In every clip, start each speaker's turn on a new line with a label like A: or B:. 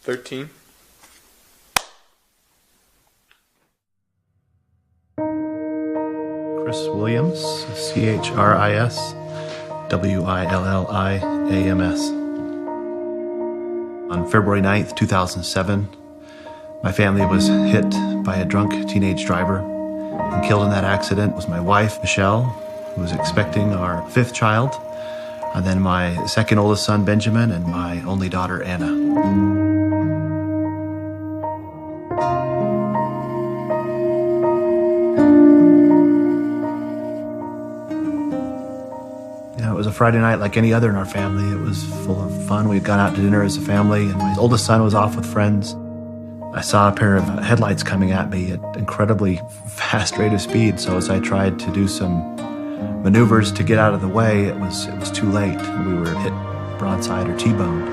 A: 13.
B: Chris Williams, Chris Williams. On February 9th, 2007, my family was hit by a drunk teenage driver, and killed in that accident was my wife, Michelle, who was expecting our 5th child, and then my 2nd oldest son, Benjamin, and my only daughter, Anna. It was a Friday night like any other in our family. It was full of fun. We'd gone out to dinner as a family, and my oldest son was off with friends. I saw a pair of headlights coming at me at incredibly fast rate of speed, so as I tried to do some maneuvers to get out of the way, it was too late. We were hit broadside or T-boned.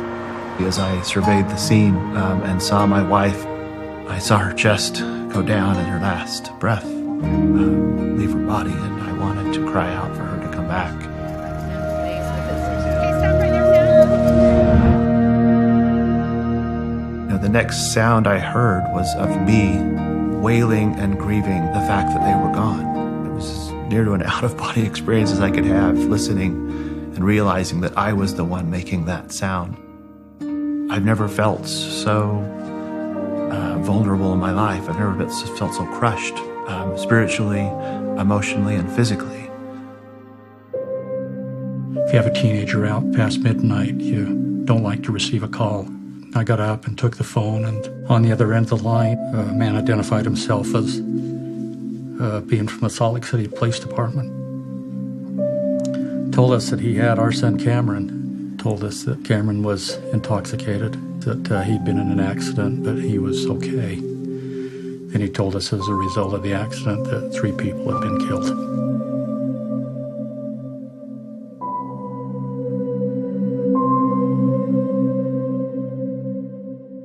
B: As I surveyed the scene and saw my wife, I saw her chest go down and her last breath leave her body, and I wanted to cry out for her to come back. The next sound I heard was of me wailing and grieving the fact that they were gone. It was as near to an out-of-body experience as I could have, listening and realizing that I was the one making that sound. I've never felt so vulnerable in my life. I've never felt so crushed, spiritually, emotionally, and physically.
C: If you have a teenager out past midnight, you don't like to receive a call. I got up and took the phone, and on the other end of the line, a man identified himself as being from the Salt Lake City Police Department. Told us that he had our son Cameron. Told us that Cameron was intoxicated, that he'd been in an accident, but he was okay. And he told us as a result of the accident that 3 people had been killed.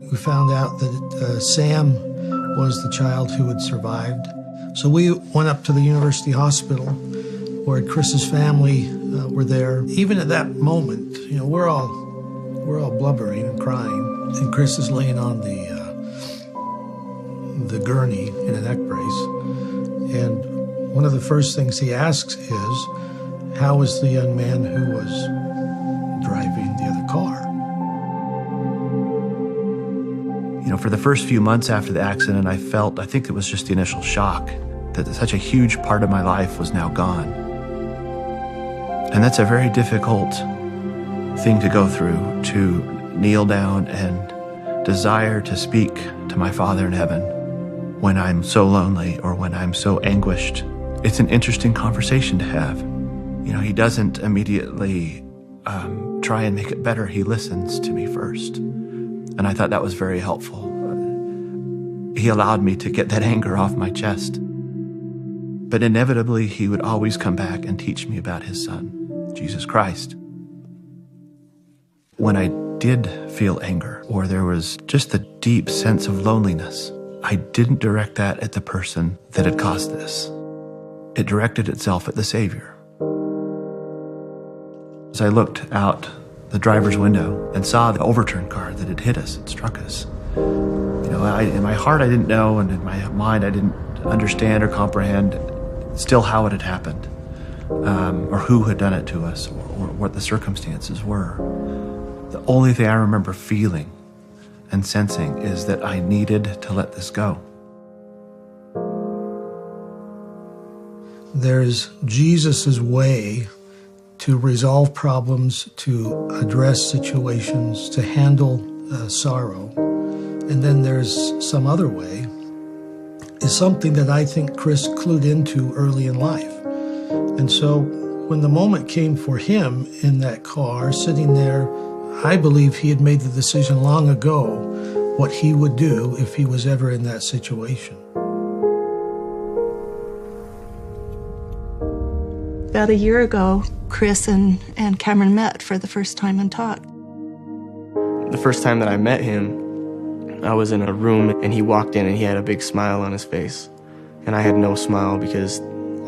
D: We found out that Sam was the child who had survived. So we went up to the University Hospital where Chris's family were there. Even at that moment, we're all blubbering and crying, and Chris is laying on the gurney in a neck brace. And one of the first things he asks is, how was the young man who was driving the other car?
B: For the first few months after the accident, I think it was just the initial shock that such a huge part of my life was now gone. And that's a very difficult thing to go through, to kneel down and desire to speak to my Father in heaven when I'm so lonely or when I'm so anguished. It's an interesting conversation to have. He doesn't immediately try and make it better. He listens to me first. And I thought that was very helpful. He allowed me to get that anger off my chest. But inevitably, he would always come back and teach me about his Son, Jesus Christ. When I did feel anger, or there was just a deep sense of loneliness, I didn't direct that at the person that had caused this. It directed itself at the Savior. As I looked out the driver's window and saw the overturned car that had hit us and struck us, in my heart I didn't know, and in my mind I didn't understand or comprehend still how it had happened, or who had done it to us, or what the circumstances were. The only thing I remember feeling and sensing is that I needed to let this go.
D: There's Jesus' way to resolve problems, to address situations, to handle sorrow. And then there's some other way, is something that I think Chris clued into early in life. And so when the moment came for him in that car, sitting there, I believe he had made the decision long ago what he would do if he was ever in that situation.
E: About a year ago, Chris and Cameron met for the first time and talked.
F: The first time that I met him, I was in a room and he walked in and he had a big smile on his face. And I had no smile because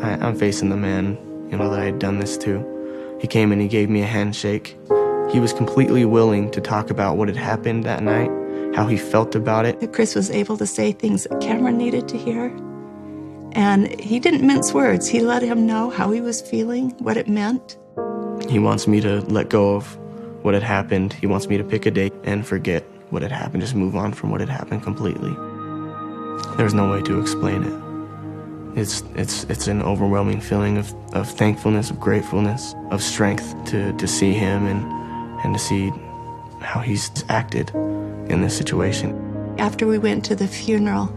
F: I'm facing the man, that I had done this to. He came and he gave me a handshake. He was completely willing to talk about what had happened that night. how he felt about it.
E: Chris was able to say things that Cameron needed to hear. And he didn't mince words. He let him know how he was feeling, what it meant.
F: He wants me to let go of what had happened. He wants me to pick a date and forget what had happened, just move on from what had happened completely. There's no way to explain it. It's an overwhelming feeling of thankfulness, of gratefulness, of strength to see him and to see how he's acted in this situation.
E: After we went to the funeral,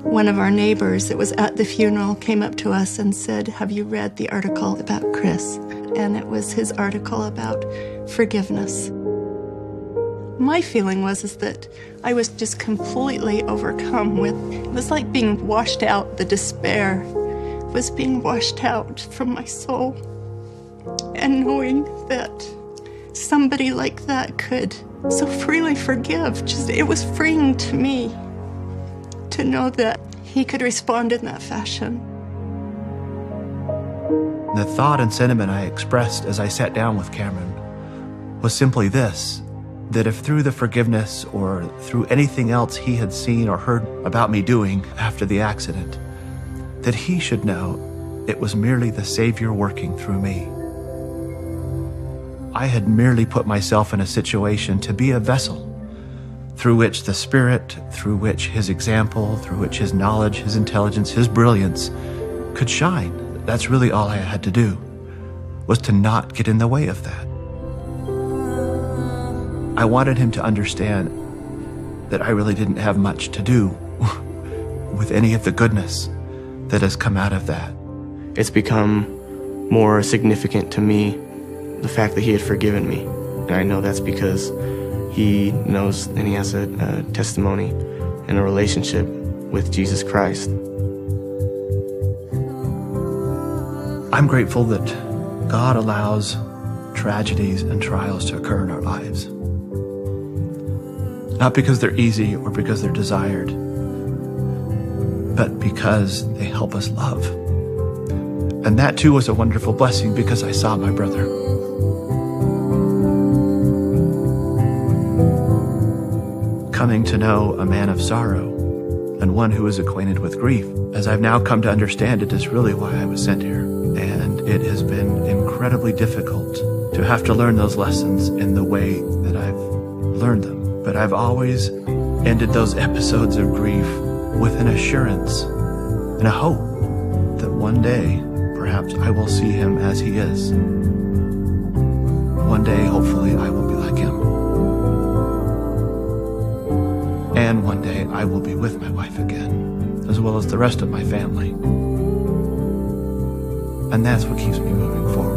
E: one of our neighbors that was at the funeral came up to us and said, "Have you read the article about Chris?" And it was his article about forgiveness. My feeling was that I was just completely overcome with, it was like being washed out, the despair was being washed out from my soul. And knowing that somebody like that could so freely forgive, it was freeing to me to know that he could respond in that fashion.
B: The thought and sentiment I expressed as I sat down with Cameron was simply this, that if through the forgiveness or through anything else he had seen or heard about me doing after the accident, that he should know it was merely the Savior working through me. I had merely put myself in a situation to be a vessel through which the Spirit, through which his example, through which his knowledge, his intelligence, his brilliance could shine. That's really all I had to do, was to not get in the way of that. I wanted him to understand that I really didn't have much to do with any of the goodness that has come out of that.
F: It's become more significant to me, the fact that he had forgiven me. And I know that's because he knows and he has a testimony and a relationship with Jesus Christ.
B: I'm grateful that God allows tragedies and trials to occur in our lives. Not because they're easy or because they're desired, but because they help us love. And that too was a wonderful blessing because I saw my brother. Coming to know a man of sorrow and one who is acquainted with grief, as I've now come to understand, it is really why I was sent here. And it has been incredibly difficult to have to learn those lessons in the way that I've learned them. But I've always ended those episodes of grief with an assurance and a hope that one day, perhaps I will see him as he is. One day, hopefully, I will be like him. And one day, I will be with my wife again, as well as the rest of my family. And that's what keeps me moving forward.